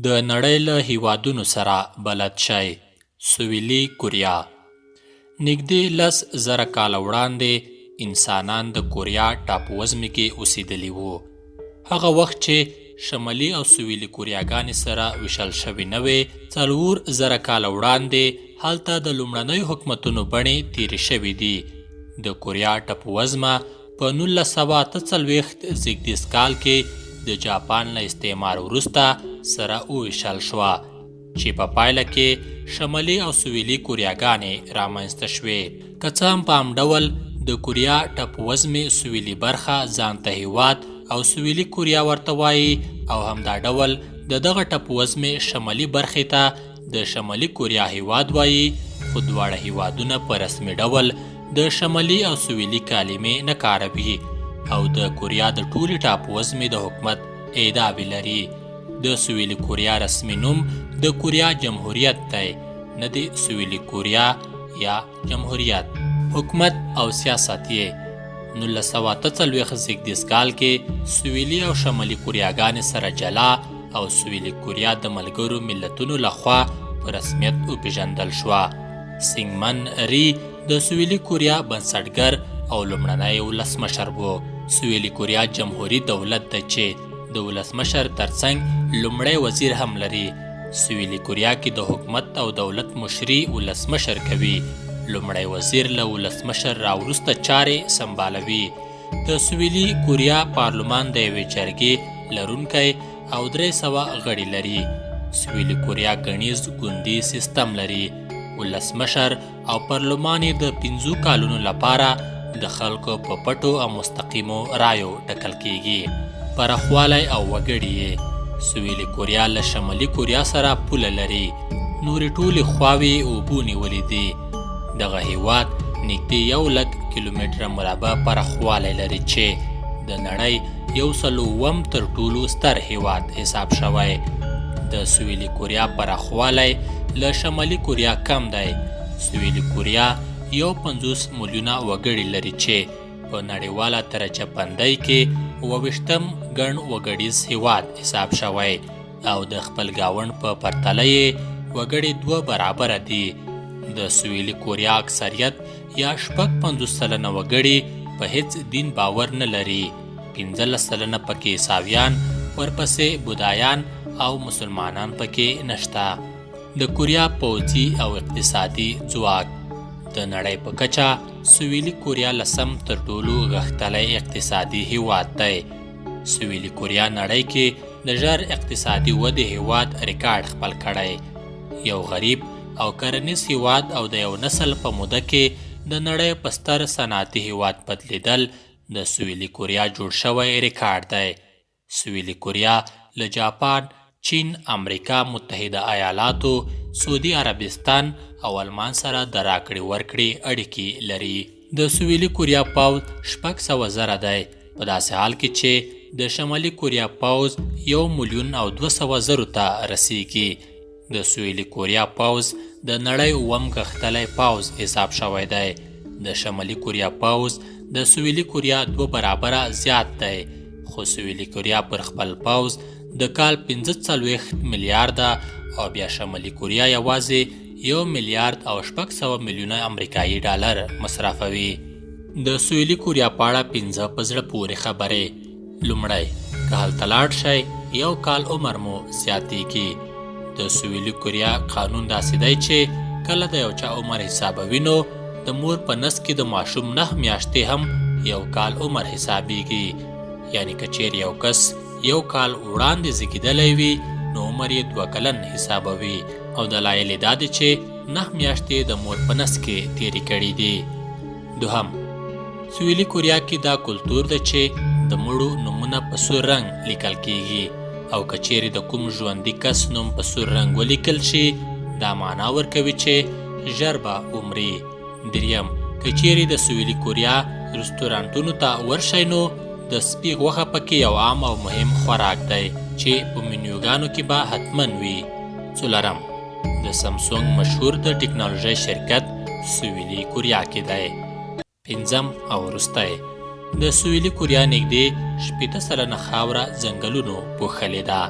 د نړۍ له هیوادونو سره بلد شئ. سویلي کوریا. نږدې 10,000 کاله وړاندې انسانان د کوریا ټاپووزمې کې اوسېدلي وو. هغه وخت چې شمالي او سویلي کوریاګانې سره ویشل شوې نه وې، 4,000 کاله وړاندې هلته د لومړنیو حکومتونو بڼې تېرې شوې دي. د کوریا ټاپووزمه په 1948 زېږدیز کال کې د جاپان له استعمار وروسته سره وویشل شوه، چې په پایله کې شمالي او سویلي کوریاګانې رامنځته شوې. که څه هم په هم ډول د کوریا ټاپووزمې سویلي برخه ځان ته هیواد او سویلي کوریا ورته وایي، او همدا ډول د دغه ټاپووزمې شمالي برخې ته د شمالي کوریا هیواد وایي، خو دواړه هیوادونه په رسمي ډول د شمالي او سویلي کلمې نه کاروي او د کوریا د ټولې ټاپووزمې د حکومت ادعاوې لري. د سویلي کوریا رسمي نوم د کوریا جمهوریت دی، نه د سویلي کوریا یا جمهوریت. حکومت او سیاست یې 1948 زېږدیز کال کې سویلي او شمالي کوریاګانې سره جلا او سویلي کوریا د ملګرو ملتونو لخوا په رسمیت وپېژندل شوه. سینګمن ری د سویلي کوریا بنسټګر او لومړنی ولسمشر و. سویلي کوریا جمهوري دولت دی چې د ولسمشر ترڅنګ لومړی وزیر هم لري. سویلي کوریا کې د حکومت او دولت مشري ولسمشر کوي. لومړی وزیر له ولسمشر راوروسته چارې سمبالوي. د سویلي کوریا پارلمان د یوې جرګې لرونکی او 300 غړي لري. سویلي کوریا ګڼیز ګوندي سیستم لري. ولسمشر او پارلمان یې د 5 کالونو لپاره د خلکو په پټو او مستقیمو رایو ټاکل کیږي. پراخوالی او وګړي یې سویلي کوریا له شمالي کوریا سره پوله لري. نورې ټولې خواوې اوبو نیولې دي. دغه هیواد نږدې 100,000 کیلومتره مربع پراخوالی لري چې د نړۍ 100 تر ټولو ستر هیواد حساب شوی. د سویلي کوریا پراخوالی له شمالي کوریا کم دی. سویلي کوریا 50 میلیونه وګړي لري چې په نړیواله درجه بندۍ کې 28م ګڼ وګړیز هیواد حساب شوی او د خپل ګاونډ په پرتله یې وګړي 2 برابره دي. د سویلي کوریا اکثریت یا 50% وګړي په هیڅ دین باور نه لري. 15% پکې عیساویان، ورپسې بودایان او مسلمانان پکې نشته. د کوریا پوځي او اقتصادي ځواک. د نړۍ په کچه سویلي کوریا 10م تر ټولو غښتلی اقتصادي هیواد دی. سویلي کوریا نړۍ کې د ژر اقتصادي ودې هیواد ریکارډ خپل کړی. یو غریب او کرنیز هیواد او د یو نسل په موده کې د نړۍ په ستر صنعتي هیواد بدلیدل د سویلي کوریا جوړ شوی ریکارډ دی. سویلي کوریا له جاپان، چین، امریکا متحده ایالاتو، سعودي عربستان او آلمان سره د راکړې ورکړې اړیکې لري. د سویلي کوریا پوځ 600,000 دی، په داسې حال کې چې د شمالي کوریا پوځ 1,200,000 ته رسیږي. د سویلي کوریا پوځ د نړۍ 9م غښتلی پوځ حساب شوی دی. د شمالي کوریا پوځ د سویلي کوریا 2 برابره زیات دی، خو سویلي کوریا پر خپل پوځ د کال 45 میلیارده او بیا شمالي کوریا یوازې 1 میلیارد او 600 میلیونه امریکایي ډالر مصرفوي. د سویلي کوریا په اړه 5 په زړه پورې خبرې. لومړی، که هلته لاړ شئ 1 کال عمر مو زیاتیږي. د سویلي کوریا قانون داسې دی چې کله د یو چا عمر حسابوي نو د مور په نس کې د ماشوم 9 میاشتې هم 1 کال عمر حسابیږي. یعنی که چیرې یو کس 1 کال وړاندې زیږیدلی وي نو عمر یې 2 کلن حسابوي او دلایل یې دا دی چې 9 میاشتې د مور په نس کې تېرې کړي دي. دوهم، سویلي کوریا کې دا کلتور دی چې د مړو نومونه په سور رنګ لیکل کیږي او که چیرې د کوم ژوندي کس نوم په سور رنګ ولیکل شي دا معنا ورکوي چې ژر به ومري. دریم، که چیرې د سویلي کوریا رستورانتونو ته ورشئ نو د سپي غوښه پکې یو عام او مهم خوراک دی چې په منیوګانو کې به حتماً وي. څلورم، د سامسونګ مشهور د ټکنالوژۍ شرکت سویلي کوریا کې دی. پنځم او وروستی، د سویلي کوریا نږدې 80% خاوره ځنګلونو پوښلې ده.